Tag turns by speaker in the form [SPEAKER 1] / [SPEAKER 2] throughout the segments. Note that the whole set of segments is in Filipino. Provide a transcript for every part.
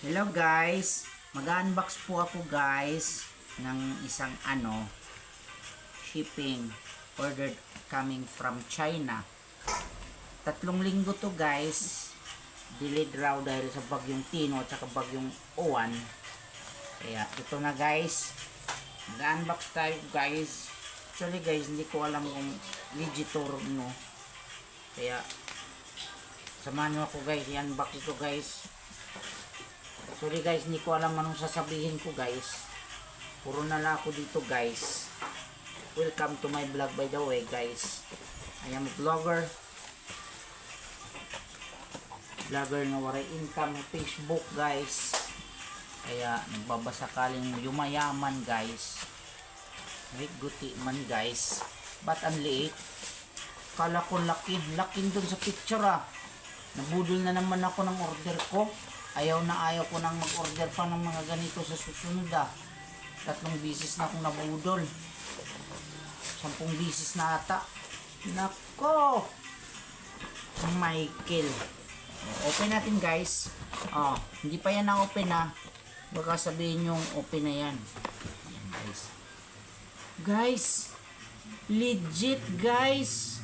[SPEAKER 1] Hello guys, mag-unbox po ako guys ng isang shipping ordered coming from China. 3 linggo to guys, delayed raw dahil sa bagyong Tino at saka bagyong Uwan. Kaya ito na guys, mag-unbox tayo guys. Actually guys, hindi ko alam kung legit or no, kaya samahan nyo ako guys, i-unbox ito guys. Sorry guys, hindi ko alam anong sasabihin ko guys. Puro na lang ako dito guys. Welcome to my vlog by the way guys. I am a vlogger. Vlogger na waray income sa Facebook guys. Kaya nagbabasakaling yumayaman guys. Right, guti man guys. Ba't ang liit? Kala ko laki. Laking dun sa picture ah. Nabudol na naman ako ng order ko. Ayaw ko nang mag-order pa ng mga ganito sa susunod ah. 3 bisis na akong nabudol. 10 bisis na ata. Nako! Michael. Open natin guys. Hindi pa yan na-open ah. Baka sabihin yung open na yan. Ayan guys. Guys! Legit guys!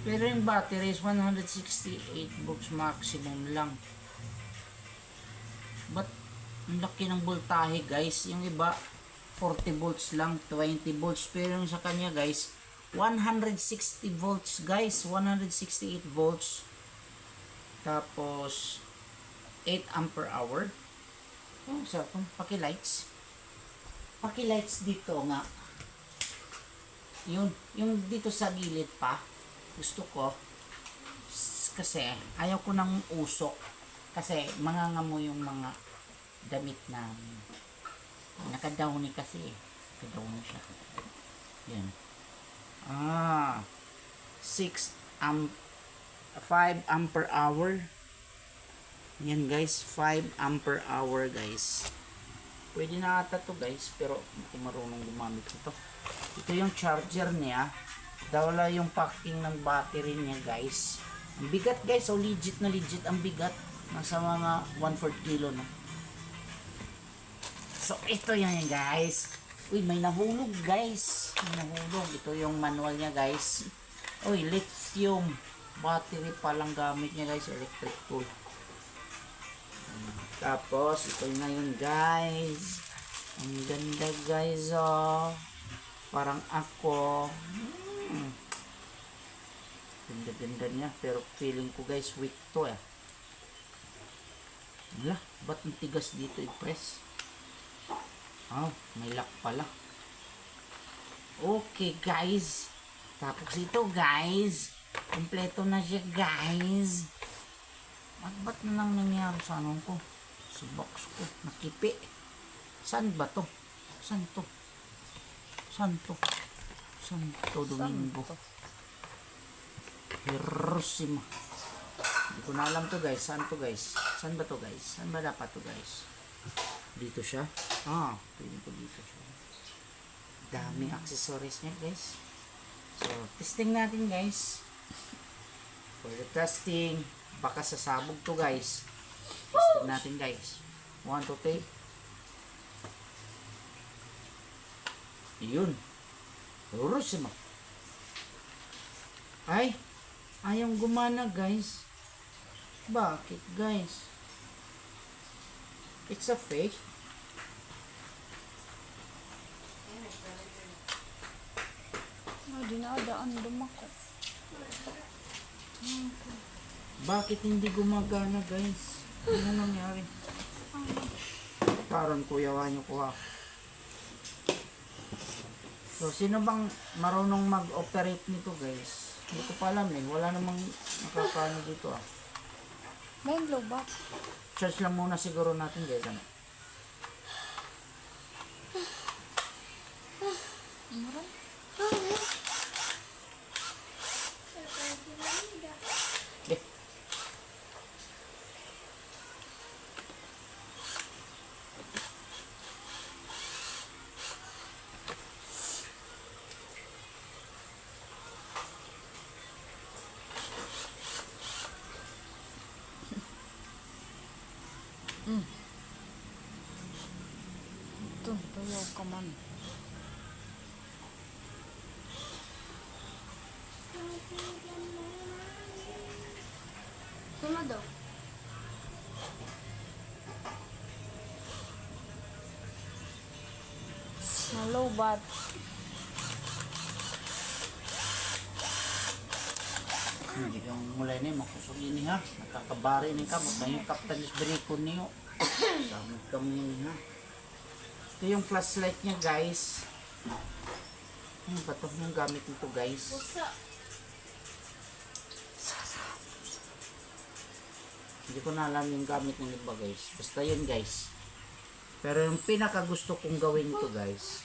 [SPEAKER 1] Pero yung battery is 168 volts maximum lang. But ang laki ng voltahe guys. Yung iba 40 volts lang, 20 volts. Pero yung sa kanya guys 160 volts guys. 168 volts. Tapos 8 ampere hour. So, paki-lights. Paki-lights dito nga. Yung dito sa gilid pa. Gusto ko kasi ayaw ko ng usok. Kasi mangangamo yung mga damit na nakadowny kasi. Nakadowny siya. Yan. 5 ampere hour. Yan guys. 5 ampere hour guys. Pwede na ata to guys. Pero hindi marunong gumamit ito. Ito yung charger niya. Wala yung packing ng battery niya guys. Ang bigat guys. So legit na legit ang bigat. Nasa mga 1/4 kilo no. So ito yan guys. Uy, may nahulog guys. May nahulog. Ito yung manual niya guys. Uy, lithium battery palang gamit niya guys. Electric tool. Tapos ito na yun guys. Ang ganda guys oh. Parang ako. Ganda-ganda niya. Pero feeling ko guys weak to eh. Wala, ba't ang tigas dito i-press? May lock pala. Okay guys. Tapos ito guys. Kompleto na siya guys. Ba't na lang nangyari sa anong ko? Sa box ko. Nakipi. Saan ba to? Saan to? Saan to? Santo Domingo. Hiroshima. Hindi ko na alam to guys. Saan to guys? Saan ba to guys? Saan ba dapat to guys? Dito siya? Pwede ko dito siya. Daming accessories niya guys. So, testing natin guys. For the testing, baka sasabog to guys. Testing natin guys. 1, 2, 3. Yun. Hiroshima. Ay, ayaw gumana guys. Bakit guys? It's a fake.
[SPEAKER 2] Dinadaan dumako.
[SPEAKER 1] Bakit hindi gumagana guys? Ano nangyari? Parang kuyawan nyo ko ha. So sino bang marunong mag-operate nito guys? Hindi ko pa alam eh. Wala namang nakakano dito ah.
[SPEAKER 2] May lobat.
[SPEAKER 1] Charge lang muna siguro natin guys. Ano?
[SPEAKER 2] Ito, tuyo ka man.
[SPEAKER 3] Tumado.
[SPEAKER 2] Nalubat.
[SPEAKER 1] Hindi kang mulay na makusog ini ha. Nakakabari ni ka. Magkayong kaptanis berikon niyo. Samad kami yun ha. Ito yung flashlight niya guys. Ano ba ito yung gamit nito guys?
[SPEAKER 3] Pusa.
[SPEAKER 1] Hindi ko na alam yung gamit ng iba guys. Basta yun guys. Pero yung pinaka gusto kong gawin ito guys.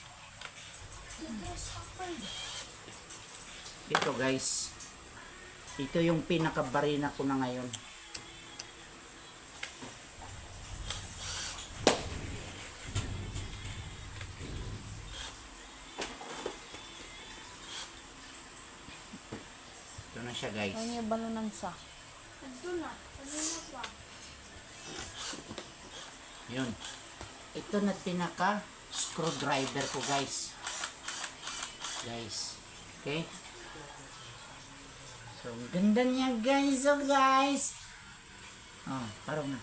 [SPEAKER 1] Ito guys. Ito yung pinaka barina ko na ngayon. Ito na siya guys.
[SPEAKER 2] Ano yung balunan sa?
[SPEAKER 3] Ito na. Kanina pa.
[SPEAKER 1] Yun. Ito na pinaka screwdriver ko guys. Guys. Okay? So, ang ganda niya guys. Oh guys. Oh, parang na.